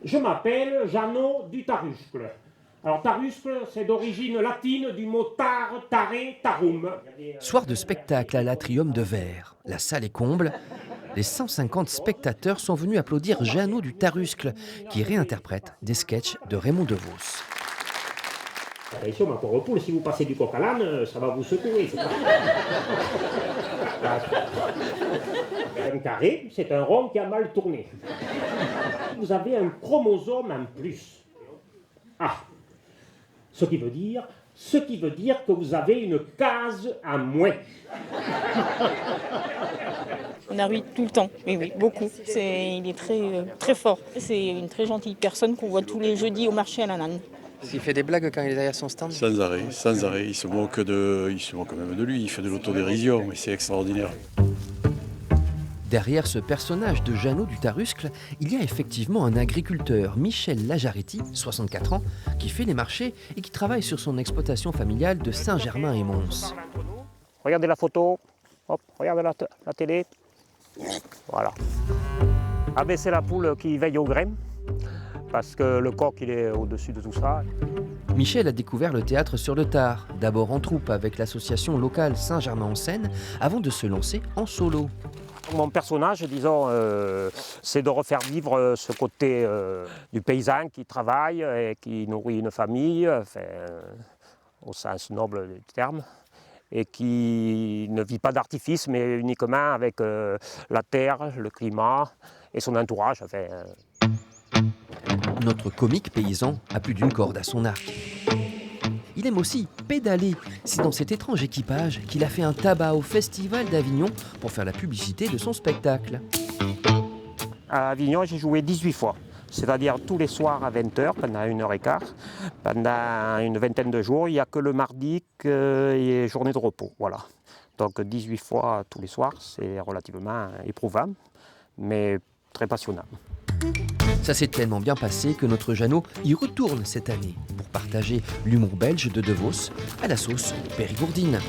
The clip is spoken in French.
Je m'appelle Jeannot du Taruscle. Alors Taruscle, c'est d'origine latine du mot tar, tare, tarum. Soir de spectacle à l'Atrium de Verre. La salle est comble. Les 150 spectateurs sont venus applaudir Jeannot du Taruscle, qui réinterprète des sketchs de Raymond DeVos. Attention, ma pauvre poule, si vous passez du coq à l'âne, ça va vous secouer. Un carré, c'est un rond qui a mal tourné. Vous avez un chromosome en plus. Ah, ce qui veut dire que vous avez une case en moins. On a ri tout le temps, oui, beaucoup. Il est très fort. C'est une très gentille personne qu'on voit tous les jeudis au marché à la Nanne. Il fait des blagues quand il est derrière son stand. Sans arrêt. Il se moque même de lui, il fait de l'autodérision, mais c'est extraordinaire. Derrière ce personnage de Jeannot du Taruscle, il y a effectivement un agriculteur, Michel Lajaretti, 64 ans, qui fait les marchés et qui travaille sur son exploitation familiale de Saint-Germain-et-Mons. Regardez la photo, hop, regardez la télé. Voilà. Ah ben c'est la poule qui veille au grain, parce que le coq il est au-dessus de tout ça. Michel a découvert le théâtre sur le tard, d'abord en troupe avec l'association locale Saint-Germain-en-Seine, avant de se lancer en solo. Mon personnage, disons, c'est de refaire vivre ce côté du paysan qui travaille et qui nourrit une famille, enfin, au sens noble du terme, et qui ne vit pas d'artifice, mais uniquement avec la terre, le climat et son entourage. Enfin, Notre comique paysan a plus d'une corde à son arc. Il aime aussi pédaler. C'est dans cet étrange équipage qu'il a fait un tabac au Festival d'Avignon pour faire la publicité de son spectacle. À Avignon, j'ai joué 18 fois, c'est-à-dire tous les soirs à 20h, pendant 1h15, pendant une vingtaine de jours. Il n'y a que le mardi et journée de repos. Voilà. Donc 18 fois tous les soirs, c'est relativement éprouvant, mais très passionnant. Ça s'est tellement bien passé que notre Jeannot y retourne cette année pour partager l'humour belge de DeVos à la sauce périgourdine.